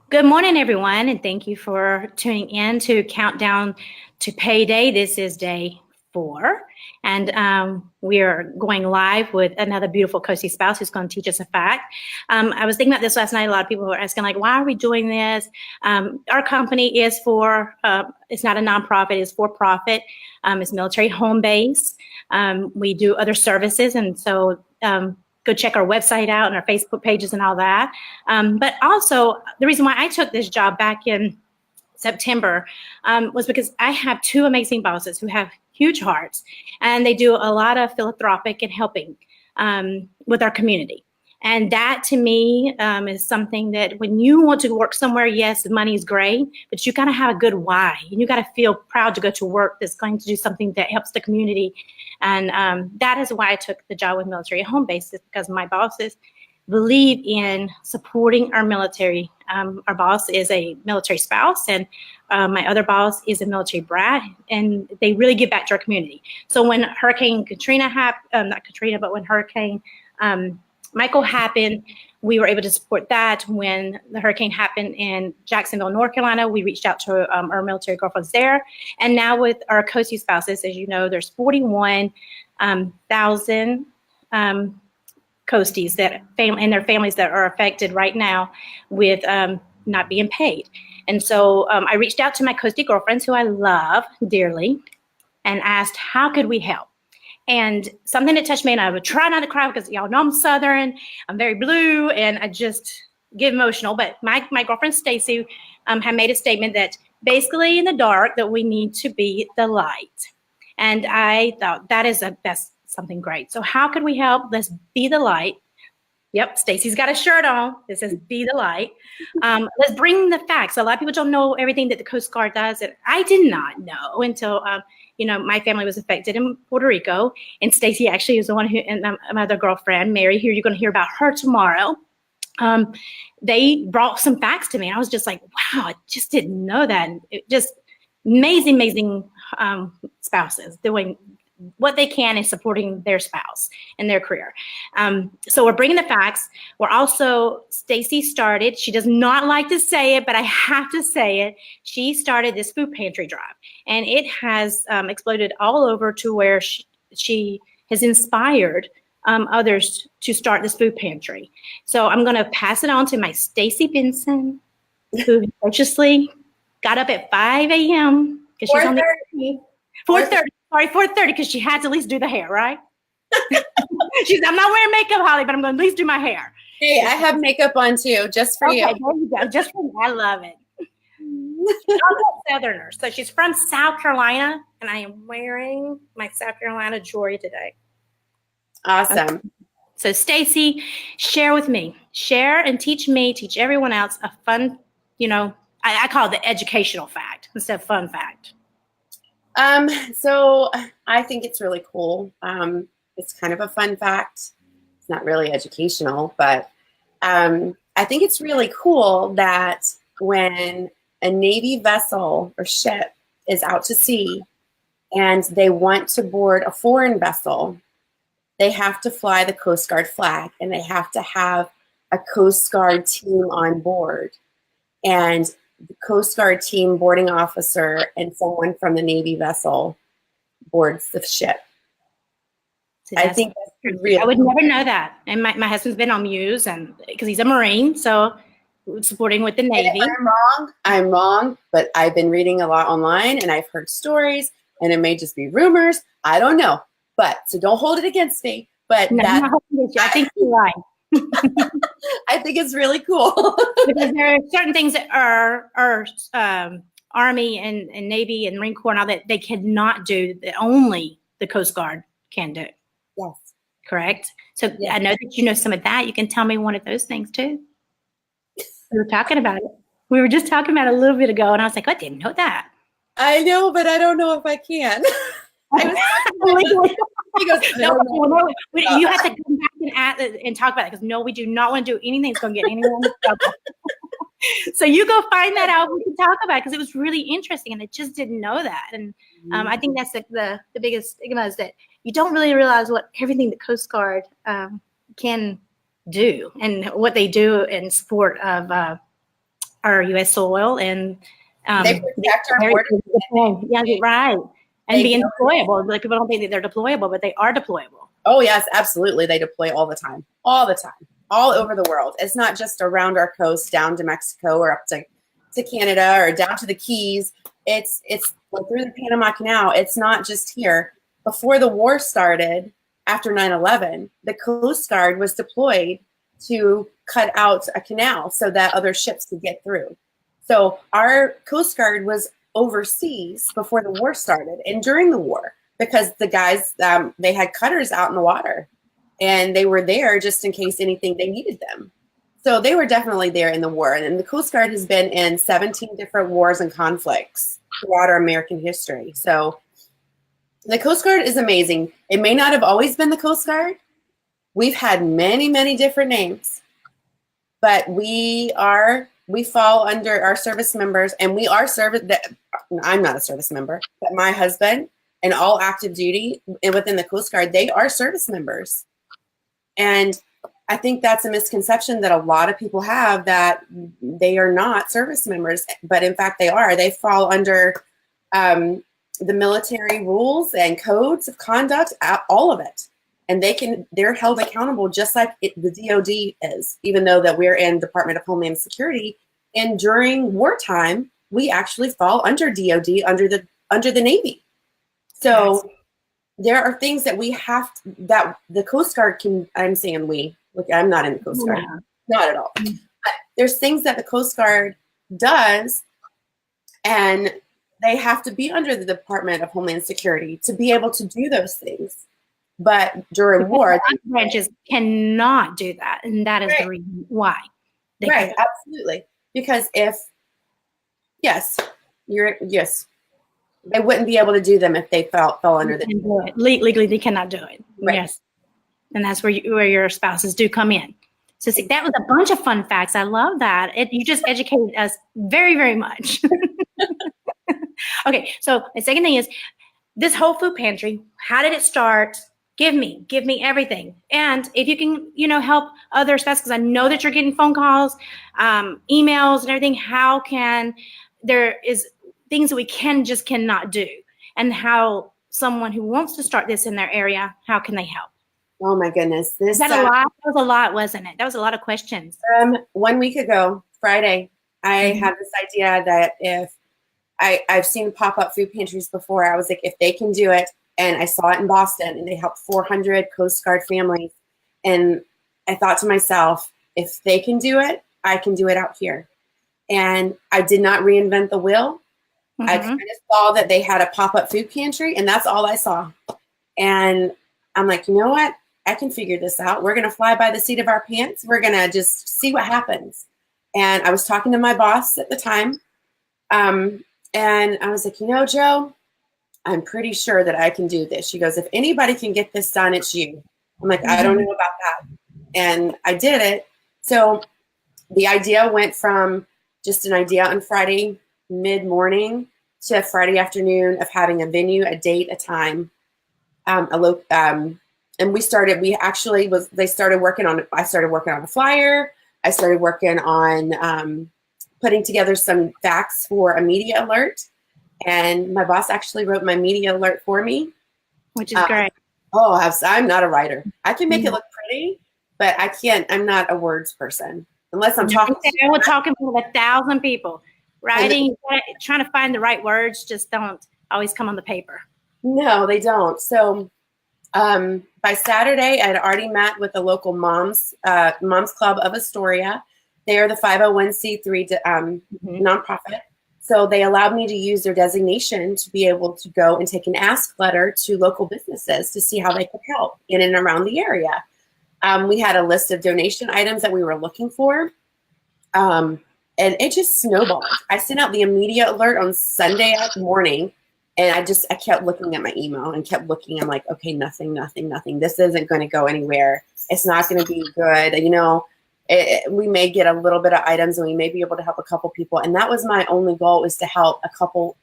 Good morning, everyone, and thank you for tuning in to Countdown to Payday. This is day 4, and we are going live with another beautiful Coastie spouse who's going to teach us a fact. I was thinking about this last night. A lot of people were asking, like, why are we doing this? Our company is it's not a nonprofit, it's for profit. It's military home base. We do other services, and so go check our website out and our Facebook pages and all that. But also, the reason why I took this job back in September was because I have 2 amazing bosses who have huge hearts, and they do a lot of philanthropic and helping with our community. And that, to me, is something that when you want to work somewhere, yes, the money is great, but you got to have a good why. And you got to feel proud to go to work that's going to do something that helps the community. And that is why I took the job with Military Home Bases, because my bosses believe in supporting our military. Our boss is a military spouse, and my other boss is a military brat, and they really give back to our community. So when Hurricane Katrina happened, not Katrina, but when Hurricane Michael happened, we were able to support that. When the hurricane happened in Jacksonville, North Carolina, we reached out to our military girlfriends there. And now with our Coastie spouses, as you know, there's 41,000 Coasties and their families that are affected right now with not being paid. And so I reached out to my Coastie girlfriends, who I love dearly, and asked, how could we help? And something that touched me, and I would try not to cry because y'all know I'm Southern, I'm very blue, and I just get emotional. But my girlfriend Stacy had made a statement that basically in the dark that we need to be the light. And I thought that's something great. So how could we help? Let's be the light. Yep, Stacy's got a shirt on that says "Be the Light." Let's bring the facts. A lot of people don't know everything that the Coast Guard does, and I did not know until my family was affected in Puerto Rico, and Stacy actually is the one who, and my other girlfriend, Mary, here you're going to hear about her tomorrow. They brought some facts to me, and I was just like, wow, I just didn't know that. And it just amazing spouses doing what they can in supporting their spouse and their career. So we're bringing the facts. We're also, Stacy started, she does not like to say it, but I have to say it. She started this food pantry drive, and it has exploded all over to where she has inspired others to start this food pantry. So I'm going to pass it on to my Stacy Benson, who graciously got up at 5 a.m. because she's on the 4:30. Sorry, 4:30, because she had to at least do the hair, right? I'm not wearing makeup, Holly, but I'm going to at least do my hair. Hey, I have makeup on too, just for you. There you go. Just for me. I love it. She's a Southerner. So she's from South Carolina, and I am wearing my South Carolina jewelry today. Awesome. Okay. So Stacy, share with me. Share and teach everyone else a fun, I call it the educational fact instead of fun fact. So I think it's really cool. It's kind of a fun fact. It's not really educational, but I think it's really cool that when a Navy vessel or ship is out to sea and they want to board a foreign vessel, they have to fly the Coast Guard flag, and they have to have a Coast Guard team on board. And the Coast Guard team boarding officer and someone from the Navy vessel boards the ship. So I think that's real. I would never know that. And my husband's been on Muse, and because he's a Marine, so supporting with the Navy. I'm wrong, but I've been reading a lot online, and I've heard stories, and it may just be rumors. I don't know, so don't hold it against me. But no, I think you're right. I think it's really cool because there are certain things that are Army and Navy and Marine Corps now that they cannot do, that only the Coast Guard can do. Yes. Correct? So yes. I know that you know some of that. You can tell me one of those things too. We were talking about it. We were just talking about it a little bit ago, and I was like, I didn't know that. I know, but I don't know if I can. He goes, no, you have to come back and talk about it, because no, we do not want to do anything that's going to get anyone in trouble. So you go find that out. We can talk about it, because it was really interesting, and I just didn't know that. And I think that's the biggest stigma, is that you don't really realize what everything the Coast Guard can do, and what they do in support of our U.S. soil and they protect our borders. Yeah, right. And They being go- deployable. Like people don't think that they're deployable, but they are deployable. Oh yes, absolutely. They deploy all the time, all over the world. It's not just around our coast, down to Mexico or up to Canada or down to the Keys. It's like through the Panama Canal. It's not just here. Before the war started, after 9/11, the Coast Guard was deployed to cut out a canal so that other ships could get through. So our Coast Guard was overseas before the war started and during the war, because the guys, they had cutters out in the water and they were there just in case anything they needed them. So they were definitely there in the war. And the Coast Guard has been in 17 different wars and conflicts throughout our American history. So the Coast Guard is amazing. It may not have always been the Coast Guard. We've had many, many different names, but we fall under our service members, and we are I'm not a service member, but my husband and all active duty and within the Coast Guard, they are service members. And I think that's a misconception that a lot of people have, that they are not service members, but in fact they are. They fall under the military rules and codes of conduct, all of it. And they're held accountable just like the DOD is, even though that we're in Department of Homeland Security. And during wartime, we actually fall under DOD, under the Navy. So yes, there are things that we have that the Coast Guard can. I'm saying we. Look, I'm not in the Coast Guard, not at all. But there's things that the Coast Guard does, and they have to be under the Department of Homeland Security to be able to do those things. But during war, branches cannot do that, and that is the reason why. Right, absolutely. Because they wouldn't be able to do them if they fell under the. Legally, they cannot do it. Right. Yes, and that's where your spouses do come in. So see, that was a bunch of fun facts. I love that. You just educated us very, very much. Okay, so the second thing is this whole food pantry. How did it start? Give me everything. And if you can, help other spouses, because I know that you're getting phone calls, emails and everything, how can, there is things that we cannot do, and how someone who wants to start this in their area, how can they help? Oh my goodness. That was a lot, wasn't it? That was a lot of questions. 1 week ago, Friday, I had this idea that if I've seen pop-up food pantries before, I was like, if they can do it, and I saw it in Boston, and they helped 400 Coast Guard families. And I thought to myself, if they can do it, I can do it out here. And I did not reinvent the wheel. I kind of saw that they had a pop-up food pantry, and that's all I saw. And I'm like, you know what? I can figure this out. We're going to fly by the seat of our pants. We're going to just see what happens. And I was talking to my boss at the time. And I was like, Joe, I'm pretty sure that I can do this. She goes, if anybody can get this done, it's you. I'm like, I don't know about that. And I did it. So the idea went from just an idea on Friday mid-morning to Friday afternoon of having a venue, a date, a time, and they started working on it. I started working on a flyer. I started working on putting together some facts for a media alert. And my boss actually wrote my media alert for me. Which is great. I'm not a writer. I can make it look pretty, but I'm not a words person. Unless I'm talking. I was talking to 1,000 people. Writing, trying to find the right words just don't always come on the paper. No, they don't. So by Saturday, I had already met with the local Moms Club of Astoria. They are the 501c3 nonprofit. So they allowed me to use their designation to be able to go and take an ask letter to local businesses to see how they could help in and around the area. We had a list of donation items that we were looking for. And it just snowballed. I sent out the immediate alert on Sunday morning, and I kept looking at my email and kept looking. I'm like, okay, nothing. This isn't going to go anywhere. It's not going to be good. We may get a little bit of items, and we may be able to help a couple people. And that was my only goal, was to help a couple,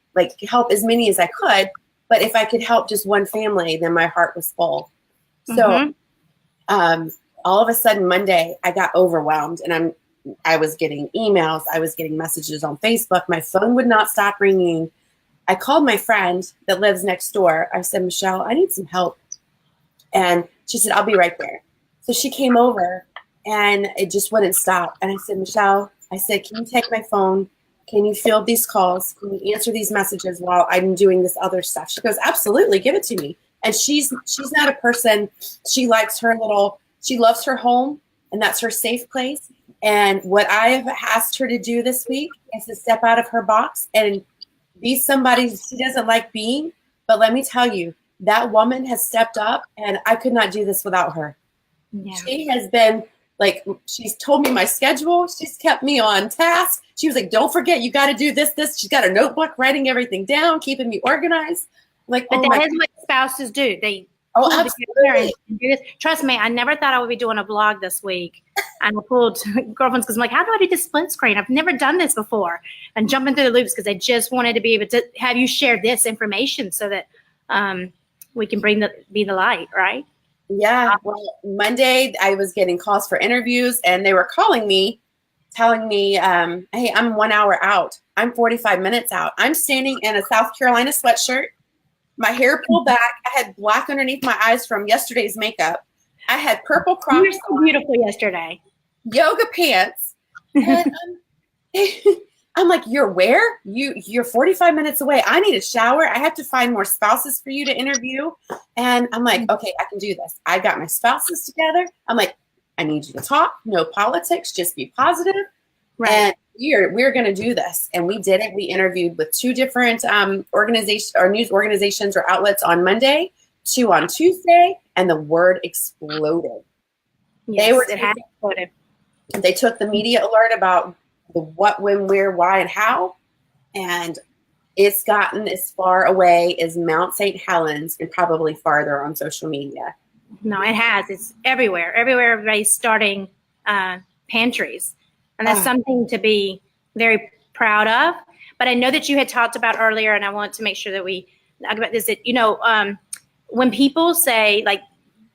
help as many as I could. But if I could help just one family, then my heart was full. So all of a sudden Monday, I got overwhelmed, and I was getting emails. I was getting messages on Facebook. My phone would not stop ringing. I called my friend that lives next door. I said, Michelle, I need some help. And she said, I'll be right there. So she came over and it just wouldn't stop. And I said, Michelle, I said, can you take my phone? Can you field these calls? Can you answer these messages while I'm doing this other stuff? She goes, absolutely, give it to me. And she's not a person, she likes her little, she loves her home, and that's her safe place. And what I have asked her to do this week is to step out of her box and be somebody she doesn't like being. But let me tell you, that woman has stepped up, and I could not do this without her. Yeah. She has been like, she's told me my schedule. She's kept me on task. She was like, don't forget, you got to do this. She's got a notebook, writing everything down, keeping me organized. Like, but that is what spouses do. They absolutely do this. Trust me, I never thought I would be doing a vlog this week. And I pulled girlfriends because I'm like, how do I do this split screen? I've never done this before. And jumping through the loops because I just wanted to be able to have you share this information so that we can be the light, right? Yeah. Well, Monday I was getting calls for interviews, and they were calling me, telling me, hey, I'm 1 hour out. I'm 45 minutes out. I'm standing in a South Carolina sweatshirt, my hair pulled back. I had black underneath my eyes from yesterday's makeup. I had purple Crocs. You were so beautiful yesterday. Yoga pants. And I'm like, you're where? You're 45 minutes away. I need a shower. I have to find more spouses for you to interview. And I'm like, okay, I can do this. I got my spouses together. I'm like, I need you to talk. No politics. Just be positive. Right. And we're going to do this. And we did it. We interviewed with 2 different organizations or news organizations or outlets on Monday, 2 on Tuesday, and the word exploded. Yes, it had exploded. They took the media alert about the what, when, where, why, and how. And it's gotten as far away as Mount St. Helens and probably farther on social media. No, it has. It's everywhere. Everywhere, everybody's starting pantries. And that's something to be very proud of. But I know that you had talked about earlier, and I want to make sure that we talk about this, that, when people say, like,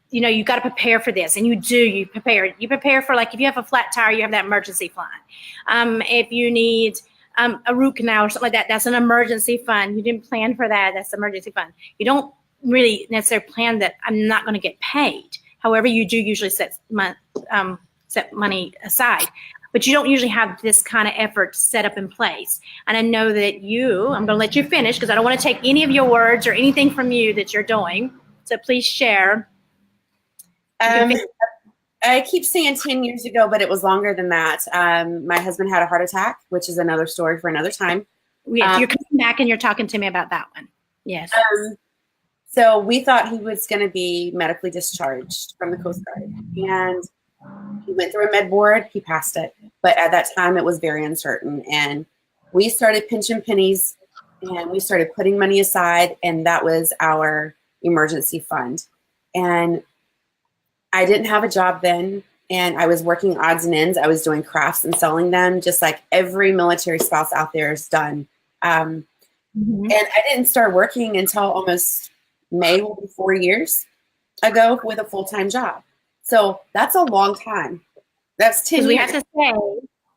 you got to prepare for this, and you prepare for, like, if you have a flat tire, you have that emergency fund. If you need a root canal or something like that, that's an emergency fund. You didn't plan for that. That's emergency fund. You don't really necessarily plan that I'm not going to get paid. However, you do usually set money aside. But you don't usually have this kind of effort set up in place. And I know that I'm going to let you finish because I don't want to take any of your words or anything from you that you're doing. So please share. I keep saying 10 years ago, but it was longer than that. My husband had a heart attack, which is another story for another time. Yes, you're coming back and you're talking to me about that one. Yes. So we thought he was going to be medically discharged from the Coast Guard. And he went through a med board, he passed it. But at that time, it was very uncertain. And we started pinching pennies, and we started putting money aside, and that was our emergency fund. And I didn't have a job then, and I was working odds and ends. I was doing crafts and selling them, just like every military spouse out there has done. And I didn't start working until almost May, will be 4 years ago, with a full-time job. So that's a long time. That's 10 years.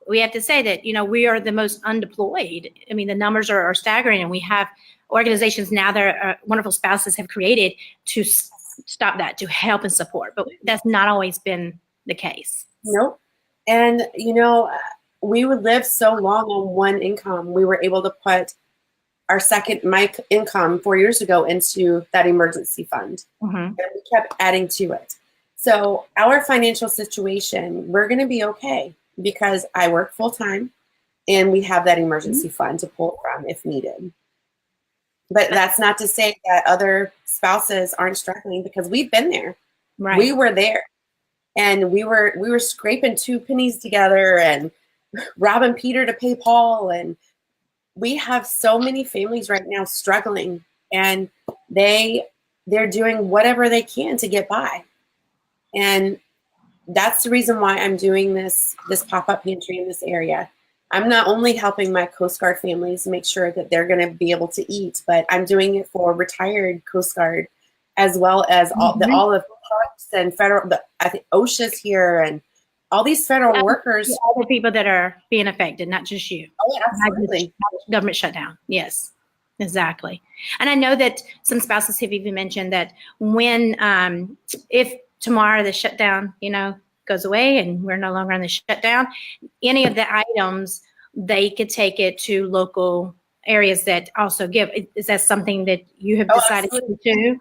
We have to say that, we are the most undeployed. I mean, the numbers are staggering, and we have organizations now that wonderful spouses have created to stop that, to help and support. But that's not always been the case. Nope. And, we would live so long on one income. We were able to put our second income 4 years ago into that emergency fund. And we kept adding to it. So our financial situation, we're going to be okay because I work full time and we have that emergency fund to pull from if needed. But that's not to say that other spouses aren't struggling, because we've been there. Right. We were there, and we were scraping 2 pennies together and robbing Peter to pay Paul. And we have so many families right now struggling, and they're doing whatever they can to get by. And that's the reason why I'm doing this pop-up pantry in this area. I'm not only helping my Coast Guard families make sure that they're going to be able to eat, but I'm doing it for retired Coast Guard, as well as all the Olive Parks and federal. I think OSHA's here, and all these federal workers. Other people that are being affected, not just you. Oh, absolutely. Government shutdown. Yes, exactly. And I know that some spouses have even mentioned that when, if tomorrow the shutdown, goes away and we're no longer on the shutdown, any of the items, they could take it to local areas that also give. Is that something that you have decided to do?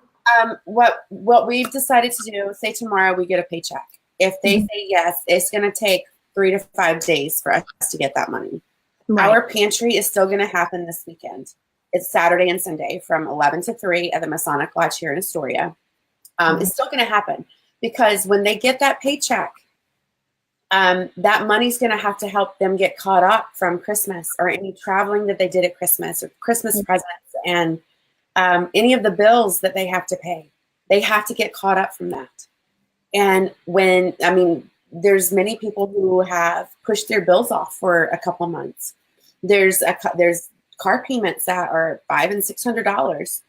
What we've decided to do, say tomorrow we get a paycheck. If they say yes, it's going to take 3 to 5 days for us to get that money. Right. Our pantry is still going to happen this weekend. It's Saturday and Sunday from 11 to 3 at the Masonic Lodge here in Astoria. It's still going to happen because when they get that paycheck, that money's going to have to help them get caught up from Christmas or any traveling that they did at Christmas or Christmas presents and any of the bills that they have to pay. They have to get caught up from that. And there's many people who have pushed their bills off for a couple months. There's car payments that are $500 and $600,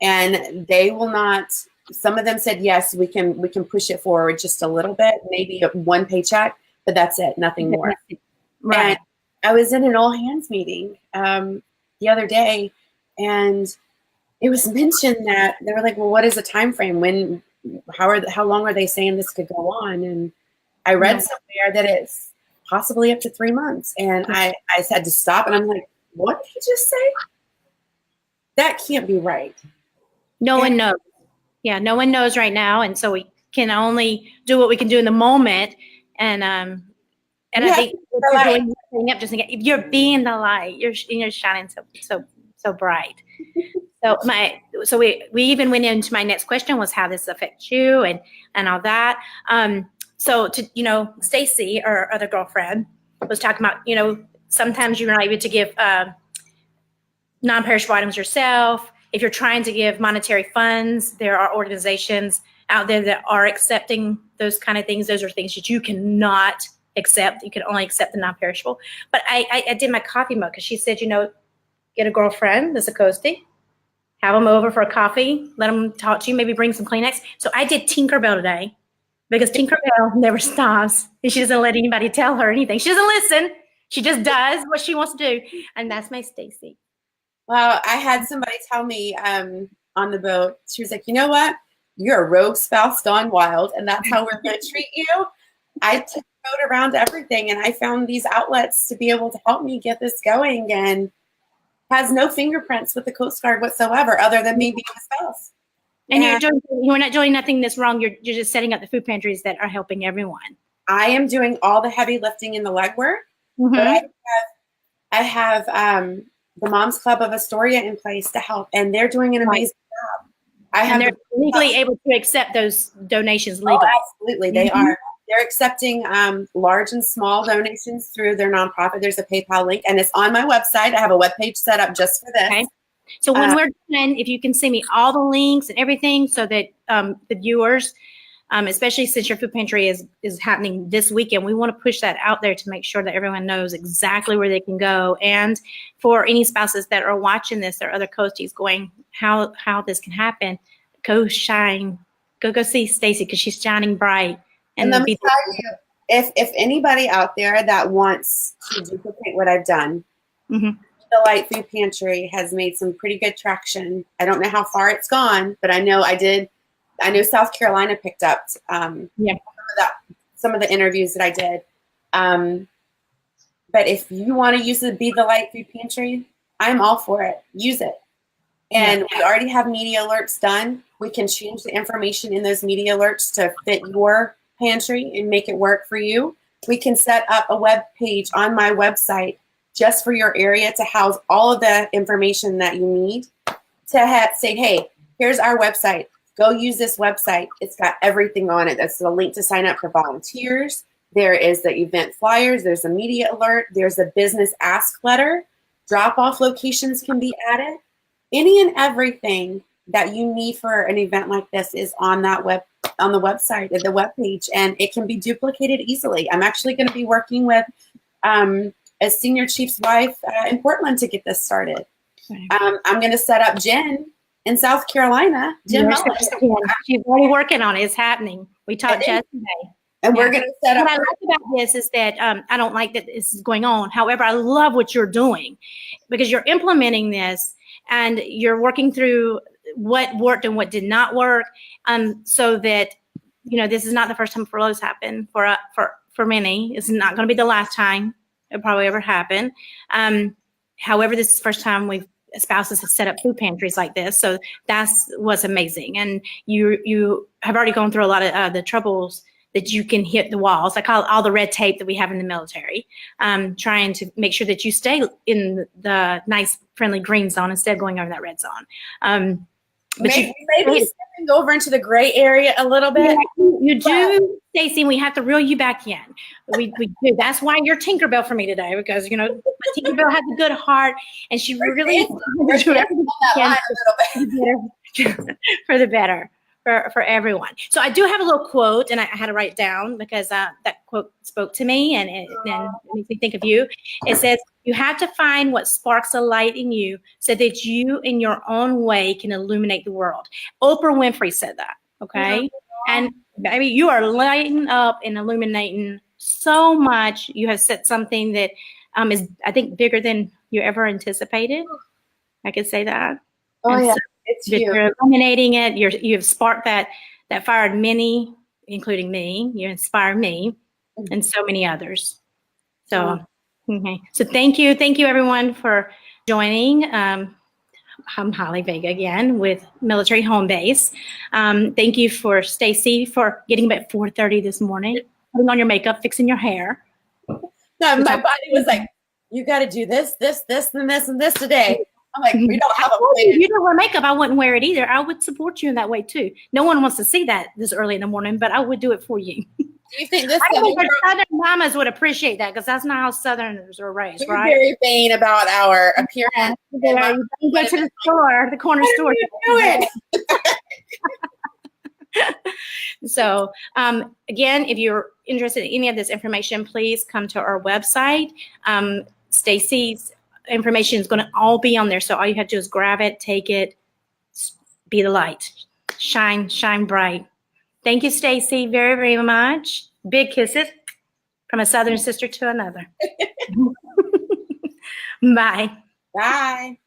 and they will not. Some of them said yes, we can push it forward just a little bit, maybe one paycheck, but that's it, nothing more. Right. And I was in an all hands meeting the other day, and it was mentioned that they were like, "Well, what is the time frame? How long are they saying this could go on?" And I read somewhere that it's possibly up to 3 months, and I had to stop, and I'm like, "What did he just say? That can't be right." No one knows. Yeah, no one knows right now, and so we can only do what we can do in the moment. And I think you're doing up just again. You're being the light. You're shining so bright. So we even went into my next question was how this affects you and all that. So Stacy, our other girlfriend, was talking about sometimes you're not able to give non-perishable items yourself. If you're trying to give monetary funds, there are organizations out there that are accepting those kind of things. Those are things that you cannot accept. You can only accept the non-perishable. But I did my coffee mug because she said, get a girlfriend that's a Coastie, have them over for a coffee, let them talk to you, maybe bring some Kleenex. So I did Tinkerbell today because Tinkerbell never stops. And she doesn't let anybody tell her anything. She doesn't listen. She just does what she wants to do. And that's my Stacy. Well, I had somebody tell me on the boat, she was like, "You know what? You're a rogue spouse gone wild, and that's how we're going to treat you." I took the boat around everything, and I found these outlets to be able to help me get this going, and has no fingerprints with the Coast Guard whatsoever, other than me being a spouse. And you're not doing nothing that's wrong. You're just setting up the food pantries that are helping everyone. I am doing all the heavy lifting and the legwork, but I have the Moms Club of Astoria in place to help, and they're doing an amazing job. And they're legally able to accept those donations legally. Oh, absolutely, they are. They're accepting large and small donations through their nonprofit. There's a PayPal link, and it's on my website. I have a webpage set up just for this. Okay. So when we're done, if you can send me all the links and everything so that the viewers, especially since your food pantry is happening this weekend, we want to push that out there to make sure that everyone knows exactly where they can go. And for any spouses that are watching this or other Coasties going, how this can happen, go shine. Go see Stacy because she's shining bright. And let me tell you, if anybody out there that wants to duplicate what I've done, the Light Food Pantry has made some pretty good traction. I don't know how far it's gone, but I know South Carolina picked up some of the interviews that I did. But if you want to use Be the Light Food Pantry, I'm all for it. Use it. And we already have media alerts done. We can change the information in those media alerts to fit your pantry and make it work for you. We can set up a web page on my website just for your area to house all of the information that you need to say, hey, here's our website. Go use this website. It's got everything on it. That's the link to sign up for volunteers. There is the event flyers. There's a media alert. There's a business ask letter. Drop-off locations can be added. Any and everything that you need for an event like this is on the website, at the webpage, and it can be duplicated easily. I'm actually going to be working with a senior chief's wife in Portland to get this started. I'm going to set up Jen in South Carolina. Jen Mullen. She's already working on it. It's happening. We talked yesterday. And we're going to set up. What I like about this is that I don't like that this is going on. However, I love what you're doing because you're implementing this and you're working through what worked and what did not work, so that this is not the first time furloughs happen for many. It's not going to be the last time it probably ever happen. However, this is the first time spouses have set up food pantries like this, so that's what's amazing. And you have already gone through a lot of the troubles that you can hit the walls. I call it all the red tape that we have in the military, trying to make sure that you stay in the nice, friendly green zone instead of going over that red zone. But maybe stepping over into the gray area a little bit. Yeah, you do, Stacey, and we have to reel you back in. We do. That's why you're Tinkerbell for me today, because Tinkerbell has a good heart, and she really for the better. For everyone. So I do have a little quote, and I had to write it down because that quote spoke to me, and it makes me think of you. It says, "You have to find what sparks a light in you so that you, in your own way, can illuminate the world." Oprah Winfrey said that, okay? And baby, you are lighting up and illuminating so much. You have said something that is, I think, bigger than you ever anticipated. I could say that. Oh, and yeah. So, it's you're illuminating it. You have sparked that fired many, including me. You inspire me and so many others. So, okay. So thank you everyone for joining. I'm Holly Vega again with Military Home Base. Thank you for Stacey for getting up at 4:30 this morning, putting on your makeup, fixing your hair. No, my body was like, "You got to do this, and this, and this today." I'm like, we don't have a plan. You don't wear makeup, I wouldn't wear it either. I would support you in that way too. No one wants to see that this early in the morning, but I would do it for you. Do you think this? I think Southern mamas would appreciate that because that's not how Southerners are raised, We're right? very vain about our appearance. Yeah, you go to the store, the corner store. Do it. So again, if you're interested in any of this information, please come to our website. Stacey's information is going to all be on there. So all you have to do is grab it, take it, be the light, shine bright. Thank you, Stacey, very, very much. Big kisses from a Southern sister to another. Bye. Bye.